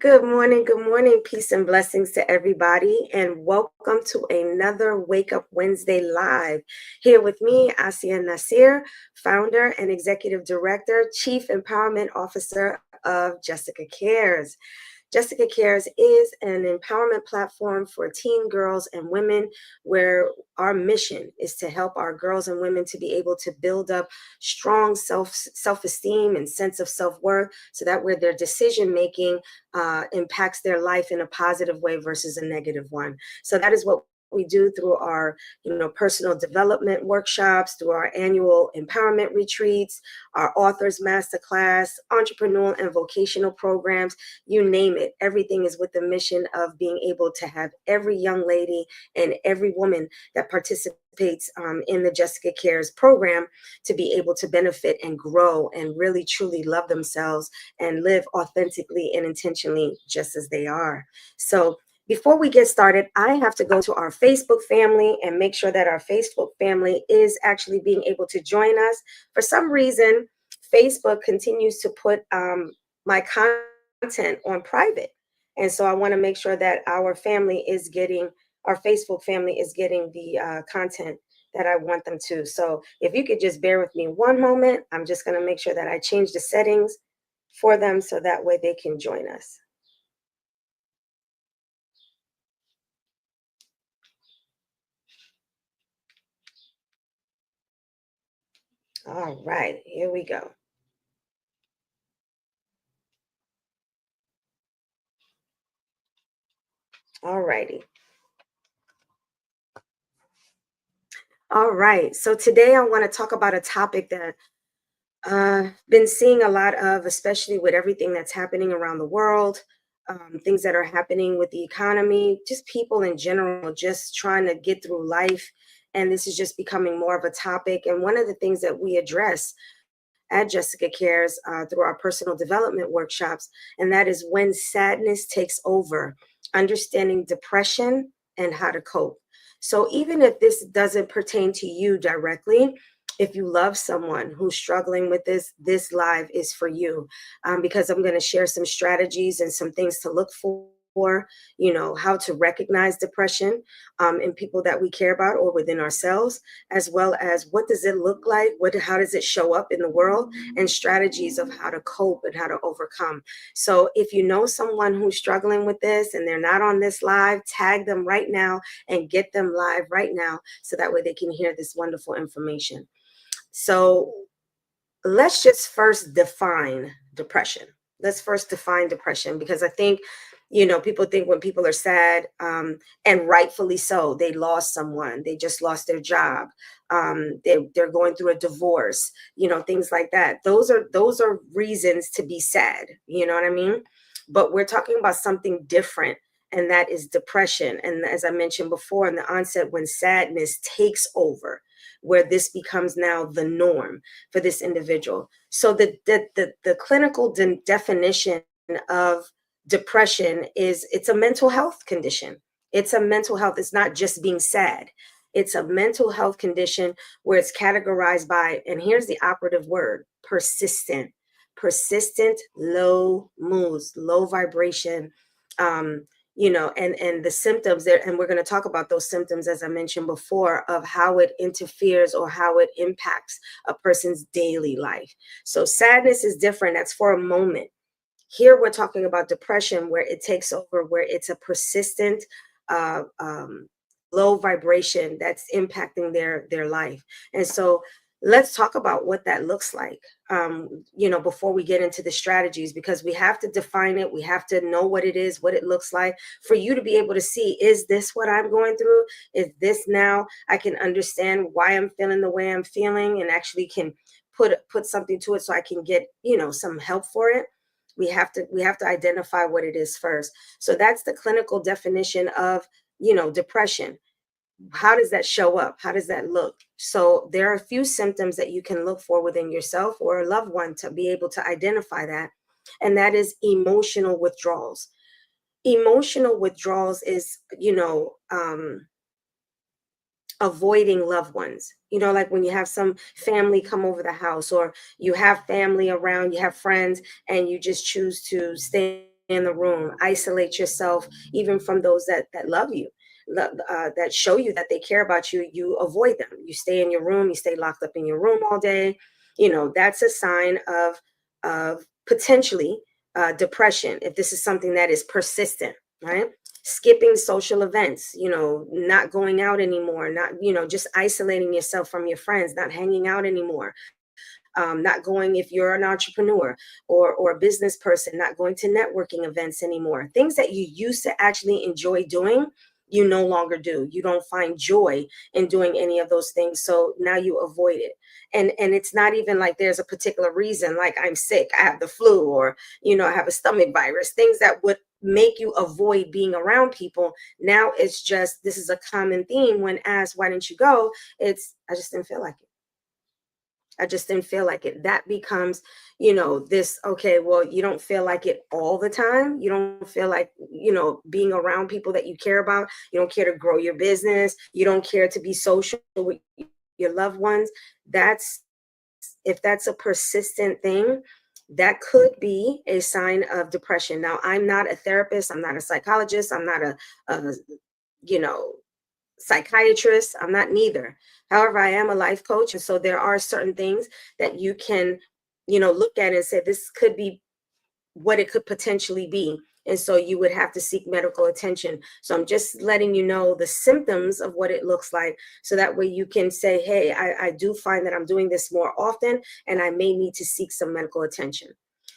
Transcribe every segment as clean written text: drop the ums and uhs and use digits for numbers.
Good morning, peace and blessings to everybody, and welcome to another Wake Up Wednesday Live. Here with me, Asiya Nasir, founder and executive director, chief empowerment officer of Jessica Cares. Jessica Cares is an empowerment platform for teen girls and women where our mission is to help our girls and women to be able to build up strong self-esteem and sense of self-worth so that where their decision making impacts their life in a positive way versus a negative one. So that is what we do through our personal development workshops, through our annual empowerment retreats, our authors masterclass, entrepreneurial and vocational programs, you name it. Everything is with the mission of being able to have every young lady and every woman that participates in the Jessica Cares program to be able to benefit and grow and really truly love themselves and live authentically and intentionally just as they are. So before we get started, I have to go to our Facebook family and make sure that our Facebook family is actually being able to join us. For some reason, Facebook continues to put my content on private. And so I want to make sure that our Facebook family is getting the content that I want them to. So if you could just bear with me one moment, I'm just going to make sure that I change the settings for them so that way they can join us. All right, here we go. All righty. All right. So today I want to talk about a topic that been seeing a lot of, especially with everything that's happening around the world, things that are happening with the economy, just people in general, just trying to get through life. And this is just becoming more of a topic. And one of the things that we address at Jessica Cares through our personal development workshops, and that is when sadness takes over, understanding depression and how to cope. So even if this doesn't pertain to you directly, if you love someone who's struggling with this live is for you, because I'm going to share some strategies and some things to look for, how to recognize depression in people that we care about or within ourselves, as well as what does it look like, how does it show up in the world, and strategies of how to cope and how to overcome. So if you know someone who's struggling with this and they're not on this live, tag them right now and get them live right now so that way they can hear this wonderful information. So let's just first define depression. Let's first define depression, because I think, people think when people are sad, and rightfully so, they lost someone, they just lost their job, they're going through a divorce, things like that. Those are reasons to be sad. You know what I mean? But we're talking about something different, and that is depression. And as I mentioned before, in the onset, when sadness takes over, where this becomes now the norm for this individual. So the clinical definition of depression is it's a mental health condition. It's a mental health. It's not just being sad. It's a mental health condition where it's categorized by, and here's the operative word, persistent low moods, low vibration, and the symptoms there, and we're going to talk about those symptoms, as I mentioned before, of how it interferes or how it impacts a person's daily life. So sadness is different. That's for a moment. Here we're talking about depression, where it takes over, where it's a persistent uh, um, low vibration that's impacting their life. And so let's talk about what that looks like, before we get into the strategies, because we have to define it. We have to know what it is, what it looks like, for you to be able to see, is this what I'm going through? Is this, now I can understand why I'm feeling the way I'm feeling and actually can put something to it so I can get, some help for it. We have to identify what it is first. So that's the clinical definition of, depression. How does that show up? How does that look? So there are a few symptoms that you can look for within yourself or a loved one to be able to identify that. And that is emotional withdrawals. Emotional withdrawals is, avoiding loved ones, like when you have some family come over the house, or you have family around, you have friends, and you just choose to stay in the room, isolate yourself even from those that love you, that show you that they care about you. You avoid them. You stay in your room. You stay locked up in your room all day. That's a sign of potentially depression if this is something that is persistent, right? Skipping social events, not going out anymore, not, just isolating yourself from your friends, not hanging out anymore, not going, if you're an entrepreneur or a business person, not going to networking events anymore. Things that you used to actually enjoy doing, you no longer do. You don't find joy in doing any of those things. So now you avoid it. And it's not even like there's a particular reason, like I'm sick, I have the flu, or I have a stomach virus, things that would make you avoid being around people. Now it's just, this is a common theme when asked, why didn't you go? It's, I just didn't feel like it. I just didn't feel like it. That becomes, this, okay, well, you don't feel like it all the time. You don't feel like, being around people that you care about. You don't care to grow your business. You don't care to be social with your loved ones. That's, if that's a persistent thing, that could be a sign of depression. Now, I'm not a therapist. I'm not a psychologist. I'm not a you know, psychiatrist. I'm not neither. However, I am a life coach. And so there are certain things that you can, look at and say, this could be what it could potentially be. And so you would have to seek medical attention. So I'm just letting you know the symptoms of what it looks like. So that way you can say, hey, I do find that I'm doing this more often and I may need to seek some medical attention.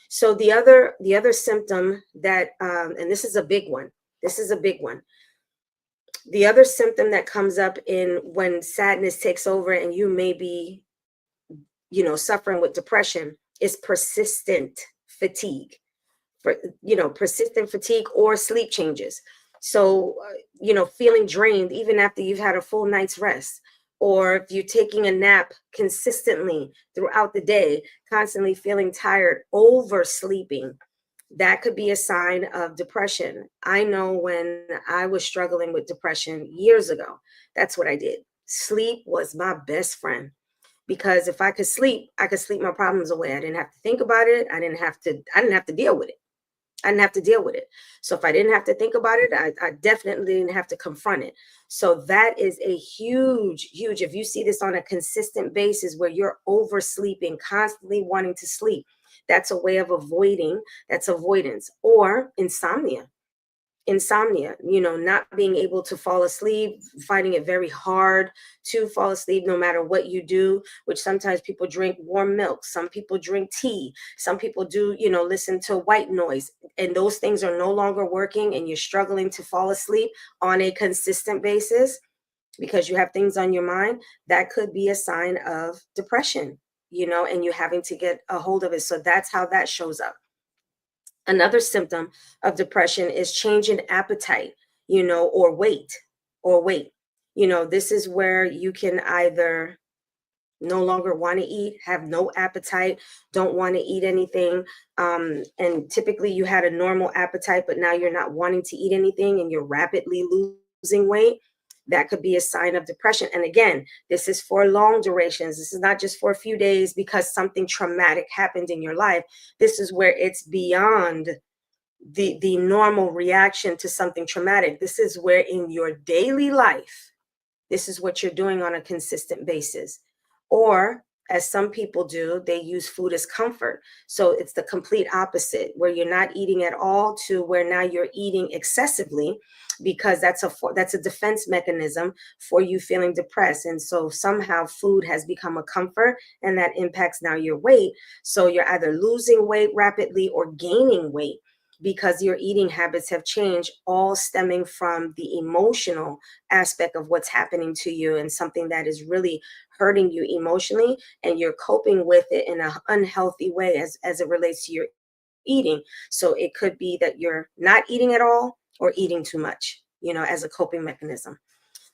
So the other symptom that, and this is a big one. This is a big one. The other symptom that comes up in when sadness takes over and you may be, suffering with depression is persistent fatigue. For, persistent fatigue or sleep changes. So, feeling drained even after you've had a full night's rest, or if you're taking a nap consistently throughout the day, constantly feeling tired, oversleeping, that could be a sign of depression. I know when I was struggling with depression years ago, that's what I did. Sleep was my best friend, because if I could sleep my problems away. I didn't have to think about it. I didn't have to deal with it. I didn't have to deal with it. So if I didn't have to think about it, I definitely didn't have to confront it. So that is a huge, huge, if you see this on a consistent basis where you're oversleeping, constantly wanting to sleep, that's a way of avoiding, that's avoidance. Or insomnia, not being able to fall asleep, finding it very hard to fall asleep no matter what you do, which sometimes people drink warm milk, some people drink tea, some people do, listen to white noise, and those things are no longer working and you're struggling to fall asleep on a consistent basis because you have things on your mind. That could be a sign of depression, and you having to get a hold of it. So that's how that shows up. Another symptom of depression is change in appetite, or weight. This is where you can either no longer want to eat, have no appetite, don't want to eat anything. And typically you had a normal appetite, but now you're not wanting to eat anything and you're rapidly losing weight. That could be a sign of depression. And again, this is for long durations. This is not just for a few days because something traumatic happened in your life. This is where it's beyond the normal reaction to something traumatic. This is where in your daily life, this is what you're doing on a consistent basis. Or, as some people do, they use food as comfort. So it's the complete opposite, where you're not eating at all to where now you're eating excessively, because that's a defense mechanism for you feeling depressed. And so somehow food has become a comfort, and that impacts now your weight. So you're either losing weight rapidly or gaining weight because your eating habits have changed, all stemming from the emotional aspect of what's happening to you and something that is really hurting you emotionally, and you're coping with it in an unhealthy way as it relates to your eating. So it could be that you're not eating at all or eating too much, as a coping mechanism.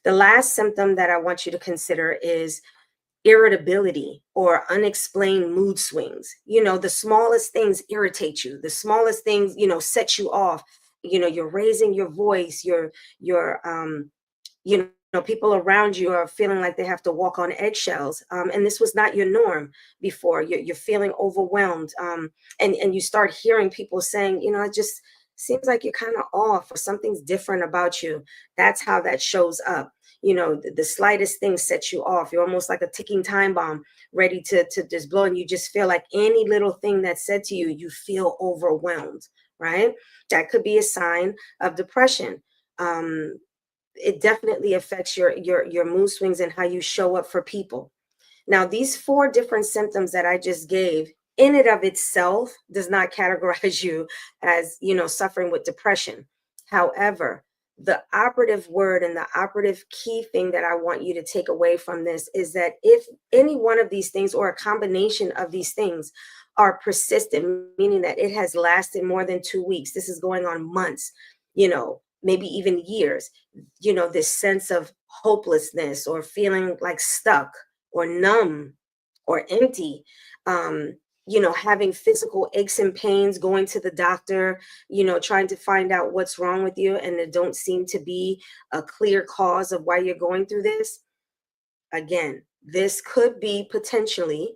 The last symptom that I want you to consider is irritability or unexplained mood swings. The smallest things irritate you. The smallest things, set you off. You're raising your voice. People around you are feeling like they have to walk on eggshells. And this was not your norm before. You're feeling overwhelmed. And you start hearing people saying, seems like you're kind of off or something's different about you. That's how that shows up. The slightest thing sets you off. You're almost like a ticking time bomb ready to just blow. And you just feel like any little thing that's said to you, you feel overwhelmed, right? That could be a sign of depression. It definitely affects your mood swings and how you show up for people. Now, these four different symptoms that I just gave, in and of itself, does not categorize you as, suffering with depression. However, the operative word and the operative key thing that I want you to take away from this is that if any one of these things or a combination of these things are persistent, meaning that it has lasted more than 2 weeks, this is going on months, maybe even years, this sense of hopelessness or feeling like stuck or numb or empty, having physical aches and pains, going to the doctor, trying to find out what's wrong with you, and there don't seem to be a clear cause of why you're going through this. Again, this could be potentially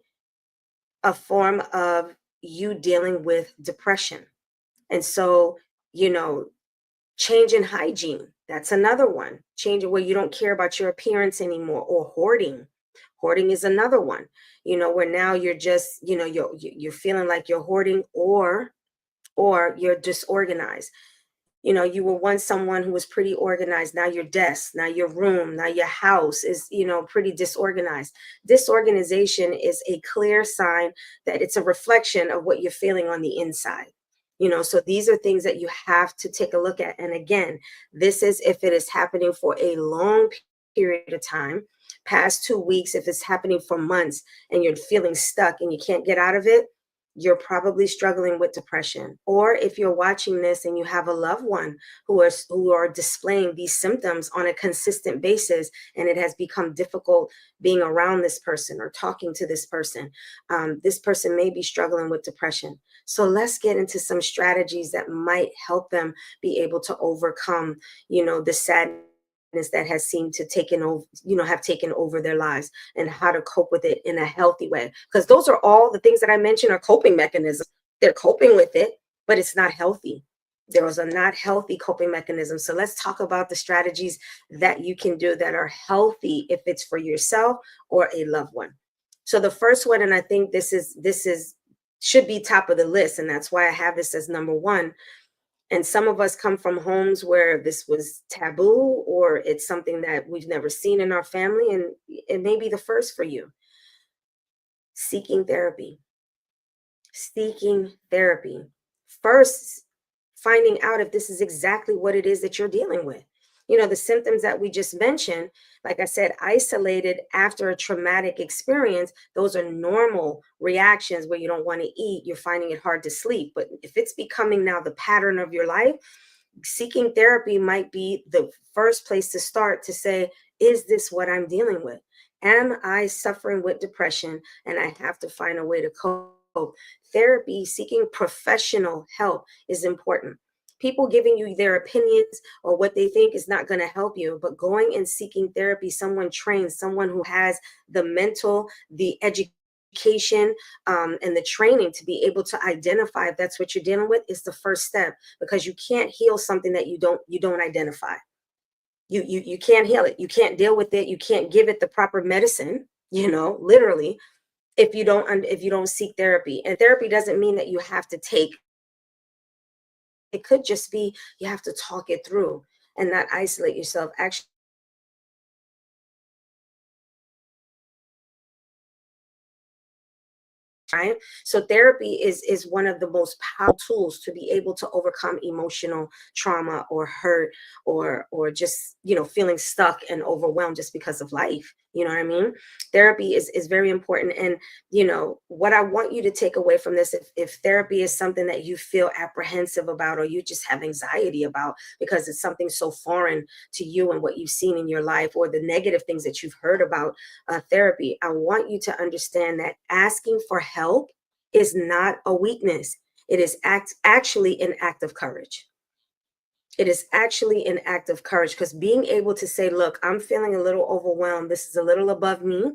a form of you dealing with depression. And so, you know, change in hygiene, that's another one. Change where you don't care about your appearance anymore, or hoarding. Hoarding is another one. Where now you're just, you're feeling like you're hoarding, or you're disorganized. You were once someone who was pretty organized. Now your desk, now your room, now your house is, pretty disorganized. Disorganization is a clear sign that it's a reflection of what you're feeling on the inside. So these are things that you have to take a look at. And again, this is if it is happening for a long period of time, past 2 weeks. If it's happening for months and you're feeling stuck and you can't get out of it, you're probably struggling with depression. Or if you're watching this and you have a loved one who are displaying these symptoms on a consistent basis, and it has become difficult being around this person or talking to this person may be struggling with depression. So let's get into some strategies that might help them be able to overcome, the sadness that has seemed to have taken over their lives, and how to cope with it in a healthy way. Because those are all the things that I mentioned are coping mechanisms. They're coping with it, but it's not healthy. Those are not healthy coping mechanisms. So let's talk about the strategies that you can do that are healthy if it's for yourself or a loved one. So the first one, and I think this is should be top of the list, and that's why I have this as number one. And some of us come from homes where this was taboo, or it's something that we've never seen in our family, and it may be the first for you. Seeking therapy. Seeking therapy. First, finding out if this is exactly what it is that you're dealing with. The symptoms that we just mentioned, like I said, isolated after a traumatic experience, those are normal reactions where you don't want to eat, you're finding it hard to sleep. But if it's becoming now the pattern of your life, seeking therapy might be the first place to start to say, is this what I'm dealing with? Am I suffering with depression and I have to find a way to cope? Therapy, seeking professional help is important. People giving you their opinions or what they think is not going to help you, but going and seeking therapy, someone trained, someone who has the mental, the education, and the training to be able to identify if that's what you're dealing with, is the first step, because you can't heal something that you don't identify. You can't heal it. You can't deal with it. You can't give it the proper medicine, literally, if you don't seek therapy. And therapy doesn't mean that you have to take. It could just be you have to talk it through and not isolate yourself. Actually, right? So therapy is one of the most powerful tools to be able to overcome emotional trauma or hurt, or just feeling stuck and overwhelmed just because of life. You know what I mean? Therapy is very important. And what I want you to take away from this, if therapy is something that you feel apprehensive about, or you just have anxiety about because it's something so foreign to you and what you've seen in your life, or the negative things that you've heard about therapy, I want you to understand that asking for help is not a weakness. It is actually an act of courage. It is actually an act of courage, because being able to say, look, I'm feeling a little overwhelmed. This is a little above me,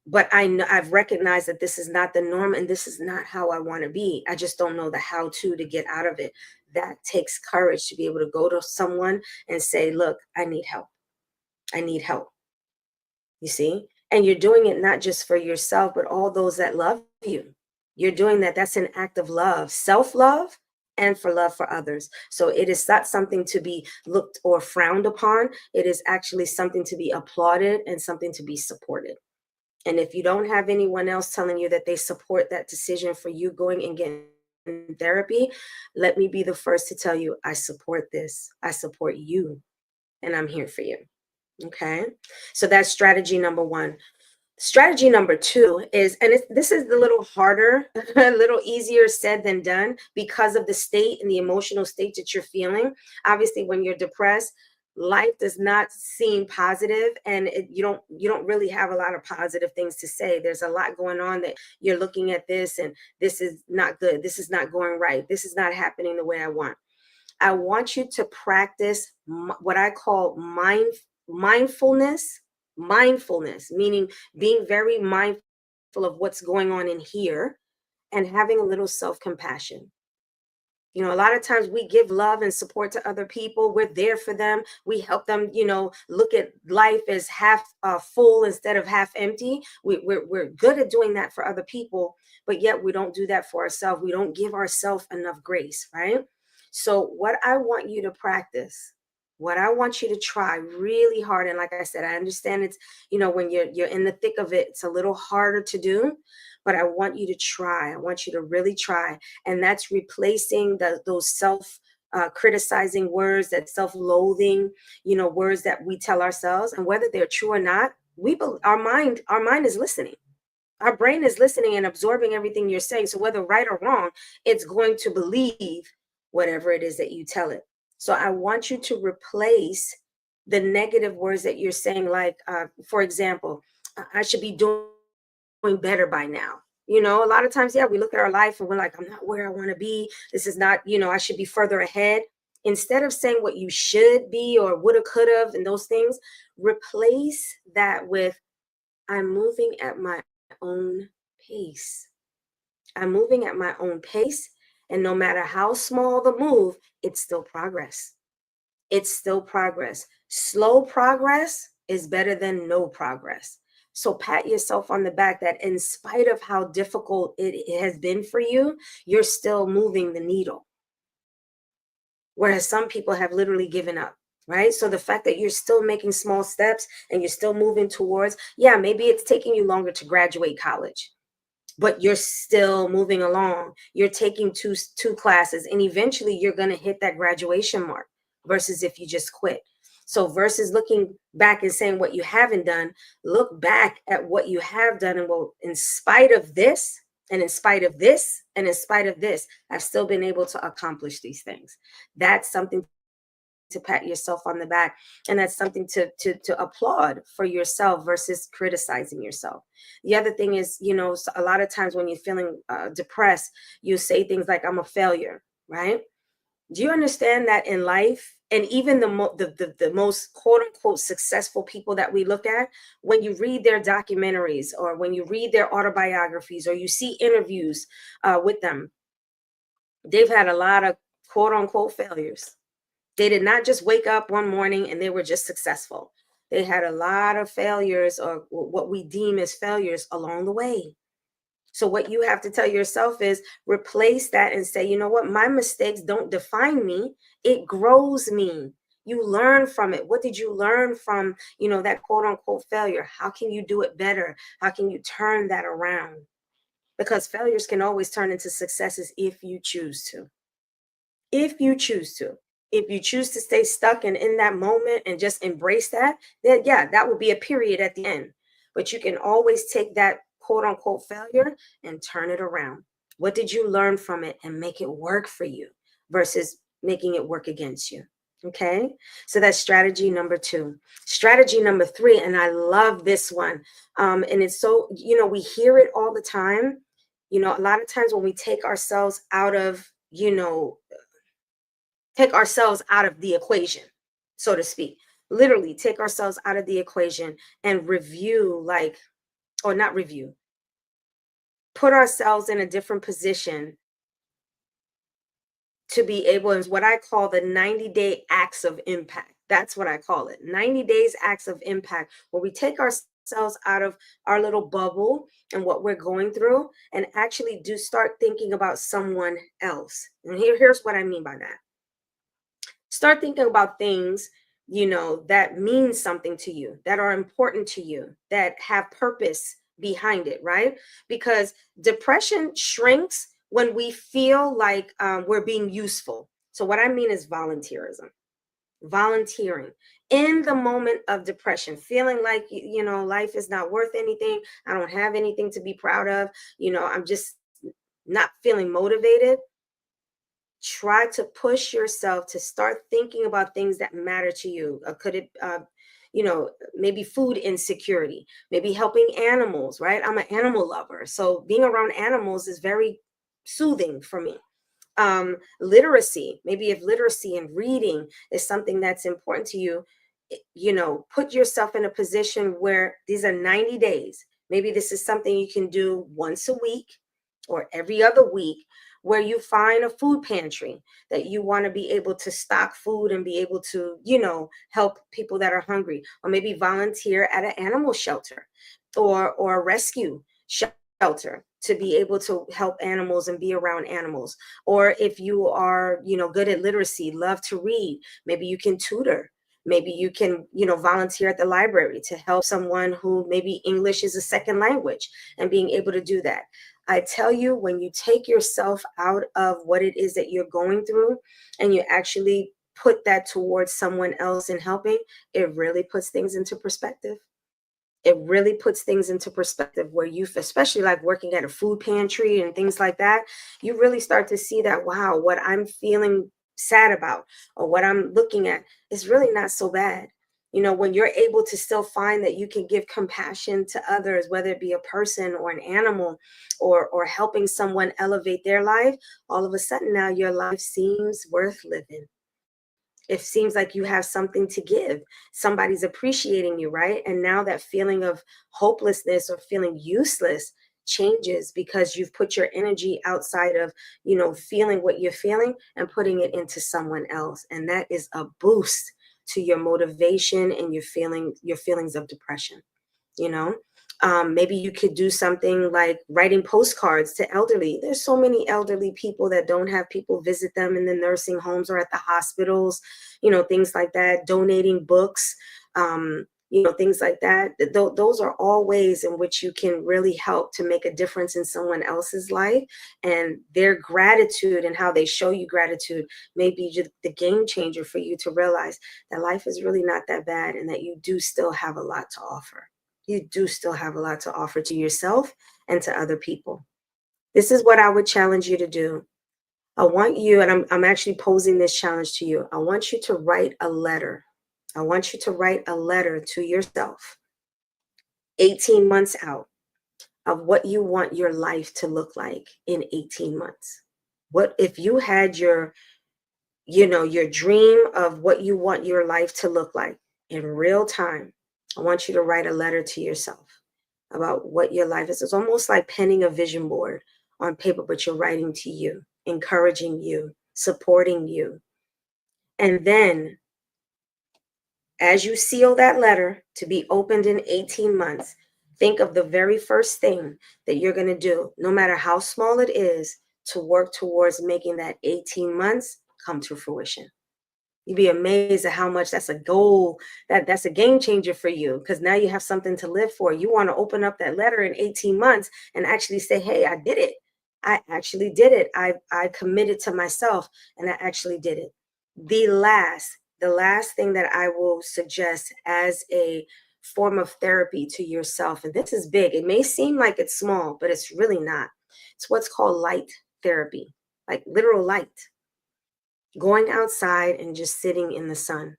but I know I've recognized that this is not the norm and this is not how I want to be. I just don't know the how to get out of it. that takes courage to be able to go to someone and say, look, I need help. I need help. You see? And you're doing it not just for yourself, but all those that love you. You're doing that. That's an act of love, self love, and for love for others. So it is not something to be looked or frowned upon. It is actually something to be applauded and something to be supported. And if you don't have anyone else telling you that they support that decision for you going and getting therapy, let me be the first to tell you, I support this. I support you, and I'm here for you. Okay. So that's strategy number one. Strategy number two is, and this is a little harder, a little easier said than done because of the state and the emotional state that you're feeling. Obviously, when you're depressed, life does not seem positive, and you don't really have a lot of positive things to say. There's a lot going on that you're looking at this, and this is not good. This is not going right. This is not happening the way I want. I want you to practice what I call mindfulness. Mindfulness, meaning being very mindful of what's going on in here and having a little self compassion. You know, a lot of times we give love and support to other people. We're there for them. We help them, look at life as half full instead of half empty. We're good at doing that for other people, but yet we don't do that for ourselves. We don't give ourselves enough grace, right? So, what I want you to practice, what I want you to try really hard, and like I said, I understand it's, when you're in the thick of it, it's a little harder to do, but I want you to try. I want you to really try, and that's replacing those self criticizing words, that self-loathing, words that we tell ourselves, and whether they're true or not, our mind is listening. Our brain is listening and absorbing everything you're saying. So whether right or wrong, it's going to believe whatever it is that you tell it. So I want you to replace the negative words that you're saying, like, for example, I should be doing better by now. A lot of times, yeah, we look at our life and we're like, I'm not where I want to be. This is not, I should be further ahead. Instead of saying what you should be or woulda, coulda, and those things, replace that with, I'm moving at my own pace. I'm moving at my own pace. And no matter how small the move, it's still progress. It's still progress. Slow progress is better than no progress. So pat yourself on the back that in spite of how difficult it has been for you, you're still moving the needle. Whereas some people have literally given up, right? So the fact that you're still making small steps and you're still moving towards, yeah, maybe it's taking you longer to graduate college, but you're still moving along. You're taking two classes, and eventually you're going to hit that graduation mark versus if you just quit. So versus looking back and saying what you haven't done, look back at what you have done, and, well, in spite of this, and in spite of this, and in spite of this, I've still been able to accomplish these things. That's something to pat yourself on the back, and that's something to applaud for yourself versus criticizing yourself. The other thing is, a lot of times when you're feeling depressed, you say things like, I'm a failure, right? Do you understand that in life, and even the most quote unquote successful people that we look at, when you read their documentaries or when you read their autobiographies or you see interviews with them, they've had a lot of quote unquote failures. They did not just wake up one morning and they were just successful. They had a lot of failures, or what we deem as failures, along the way. So what you have to tell yourself is replace that and say, you know what? My mistakes don't define me. It grows me. You learn from it. What did you learn from, that quote unquote failure? How can you do it better? How can you turn that around? Because failures can always turn into successes if you choose to. If you choose to. If you choose to stay stuck and in that moment and just embrace that, then yeah, that will be a period at the end. But you can always take that quote unquote failure and turn it around. What did you learn from it, and make it work for you versus making it work against you? Okay. So that's strategy number two. Strategy number three, and I love this one. And it's so, we hear it all the time. A lot of times when we take ourselves out of the equation, so to speak. Literally take ourselves out of the equation and review, or not review, put ourselves in a different position to be able, is what I call the 90-day acts of impact. That's what I call it. 90 days acts of impact, where we take ourselves out of our little bubble and what we're going through and actually do start thinking about someone else. And here's what I mean by that. Start thinking about things, that mean something to you, that are important to you, that have purpose behind it, right? Because depression shrinks when we feel like we're being useful. So what I mean is volunteerism. Volunteering in the moment of depression, feeling like life is not worth anything, I don't have anything to be proud of, I'm just not feeling motivated. Try to push yourself to start thinking about things that matter to you. Could it, maybe food insecurity, maybe helping animals, right? I'm an animal lover. So being around animals is very soothing for me. Literacy, maybe if literacy and reading is something that's important to you, put yourself in a position where these are 90 days. Maybe this is something you can do once a week or every other week, where you find a food pantry that you want to be able to stock food and be able to, help people that are hungry, or maybe volunteer at an animal shelter or a rescue shelter to be able to help animals and be around animals. Or if you are, good at literacy, love to read, maybe you can tutor. Maybe you can, volunteer at the library to help someone who maybe English is a second language, and being able to do that. I tell you, when you take yourself out of what it is that you're going through and you actually put that towards someone else and helping, it really puts things into perspective. It really puts things into perspective, where you, especially like working at a food pantry and things like that, you really start to see that, wow, what I'm feeling sad about or what I'm looking at is really not so bad. When you're able to still find that you can give compassion to others, whether it be a person or an animal, or helping someone elevate their life, all of a sudden now your life seems worth living. It seems like you have something to give. Somebody's appreciating you, right? And now that feeling of hopelessness or feeling useless changes, because you've put your energy outside of, feeling what you're feeling and putting it into someone else. And that is a boost to your motivation and your feelings of depression, you know maybe you could do something like writing postcards to elderly. There's so many elderly people that don't have people visit them in the nursing homes or at the hospitals, things like that. Donating books, things like that. Those are all ways in which you can really help to make a difference in someone else's life, and their gratitude and how they show you gratitude may be just the game changer for you to realize that life is really not that bad, and that you do still have a lot to offer. You do still have a lot to offer to yourself and to other people. This is what I would challenge you to do. I want you, and I'm actually posing this challenge to you. I want you to write a letter. I want you to write a letter to yourself 18 months out, of what you want your life to look like in 18 months. What if you had your dream of what you want your life to look like in real time? I want you to write a letter to yourself about what your life is. It's almost like penning a vision board on paper, but you're writing to you, encouraging you, supporting you. And then, as you seal that letter to be opened in 18 months, think of the very first thing that you're going to do, no matter how small it is, to work towards making that 18 months come to fruition. You'd be amazed at how much that's a goal, that's a game changer for you, because now you have something to live for. You want to open up that letter in 18 months and actually say, hey, I did it. I actually did it. I committed to myself, and I actually did it. The last thing that I will suggest as a form of therapy to yourself, and this is big. It may seem like it's small, but it's really not. It's what's called light therapy, like literal light. Going outside and just sitting in the sun.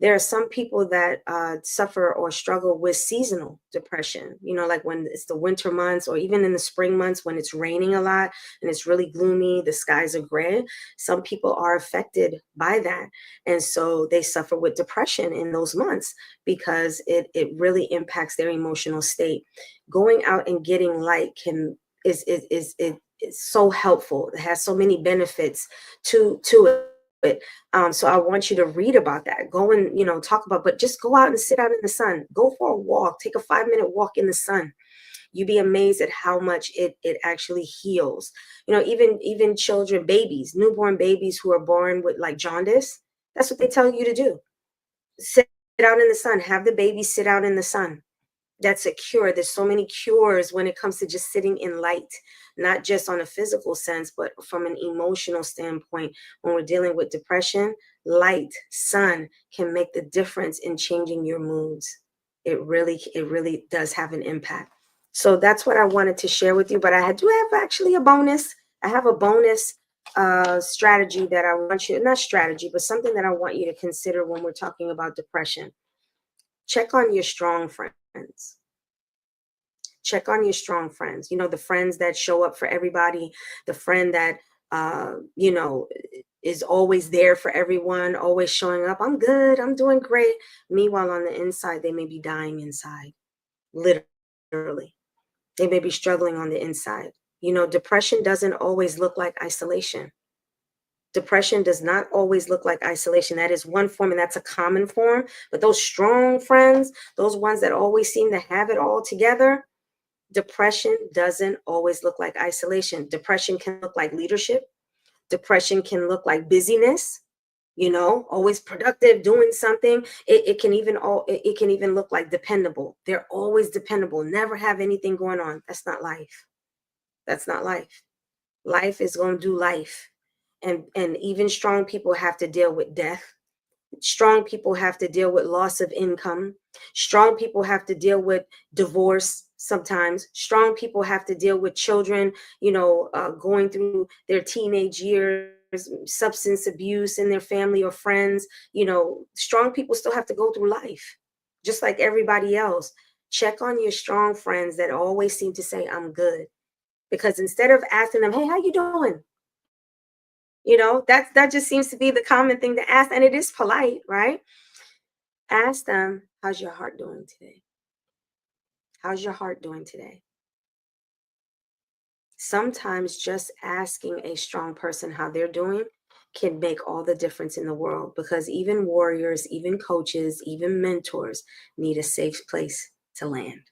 There are some people that suffer or struggle with seasonal depression, like when it's the winter months, or even in the spring months when it's raining a lot and it's really gloomy, the skies are gray. Some people are affected by that. And so they suffer with depression in those months, because it really impacts their emotional state. Going out and getting light is so helpful. It has so many benefits to it. So I want you to read about that. Go and talk about, but just go out and sit out in the sun. Go for a walk. Take a 5-minute walk in the sun. You'd be amazed at how much it actually heals. Even children, babies, newborn babies who are born with like jaundice. That's what they tell you to do. Sit out in the sun. Have the baby sit out in the sun. That's a cure. There's so many cures when it comes to just sitting in light, not just on a physical sense, but from an emotional standpoint. When we're dealing with depression, light, sun can make the difference in changing your moods. It really does have an impact. So that's what I wanted to share with you. But I do have actually a bonus. I have a bonus strategy that I want you, not strategy, but something that I want you to consider when we're talking about depression. Check on your strong friends. Check on your strong friends. The friends that show up for everybody, the friend that is always there for everyone, always showing up. I'm good, I'm doing great. Meanwhile, on the inside, they may be dying inside. Literally. They may be struggling on the inside. Depression doesn't always look like isolation. Depression does not always look like isolation. That is one form, and that's a common form. But those strong friends, those ones that always seem to have it all together, depression doesn't always look like isolation. Depression can look like leadership. Depression can look like busyness, always productive, doing something. It can even look like dependable. They're always dependable, never have anything going on. That's not life. That's not life. Life is going to do life. And even strong people have to deal with death. Strong people have to deal with loss of income. Strong people have to deal with divorce sometimes. Strong people have to deal with children, going through their teenage years, substance abuse in their family or friends. Strong people still have to go through life just like everybody else. Check on your strong friends that always seem to say, I'm good. Because instead of asking them, hey, how you doing? That just seems to be the common thing to ask, and it is polite, right? Ask them, how's your heart doing today? How's your heart doing today? Sometimes just asking a strong person how they're doing can make all the difference in the world, because even warriors, even coaches, even mentors need a safe place to land.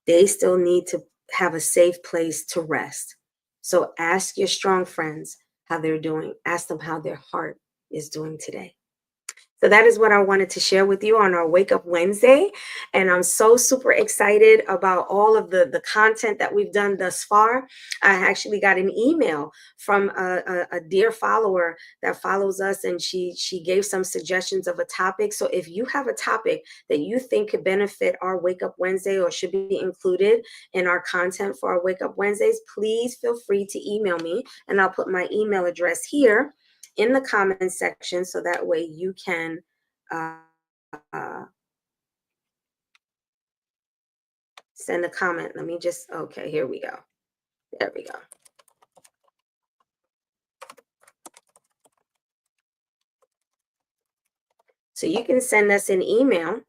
They still need to have a safe place to rest. So ask your strong friends how they're doing. Ask them how their heart is doing today. So that is what I wanted to share with you on our Wake Up Wednesday. And I'm so super excited about all of the content that we've done thus far. I actually got an email from a dear follower that follows us, and she gave some suggestions of a topic. So if you have a topic that you think could benefit our Wake Up Wednesday or should be included in our content for our Wake Up Wednesdays, please feel free to email me, and I'll put my email address here in the comment section, so that way you can uh, send a comment. Let me just, okay, here we go. There we go. So you can send us an email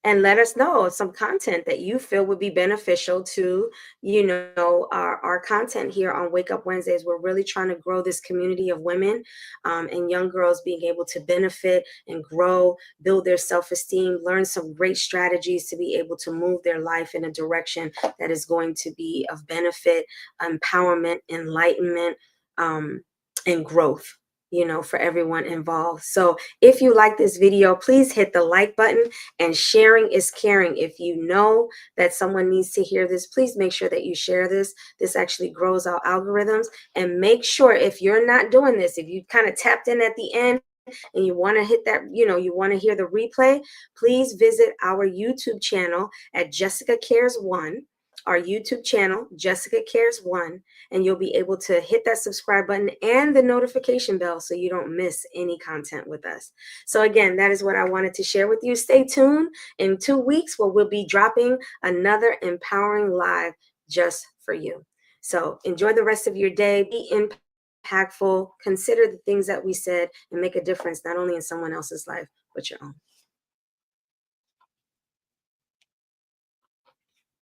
and let us know some content that you feel would be beneficial to, our content here on Wake Up Wednesdays. We're really trying to grow this community of women and young girls being able to benefit and grow, build their self-esteem, learn some great strategies to be able to move their life in a direction that is going to be of benefit, empowerment, enlightenment, and growth, for everyone involved. So if you like this video, please hit the like button, and sharing is caring. If you know that someone needs to hear this, please make sure that you share this. This actually grows our algorithms. And make sure, if you're not doing this, if you kind of tapped in at the end and you want to hit that, you want to hear the replay, please visit our YouTube channel at Jessica Cares One. Our YouTube channel, Jessica Cares One, and you'll be able to hit that subscribe button and the notification bell so you don't miss any content with us. So again, that is what I wanted to share with you. Stay tuned in 2 weeks where we'll be dropping another empowering live just for you. So enjoy the rest of your day. Be impactful. Consider the things that we said and make a difference not only in someone else's life, but your own.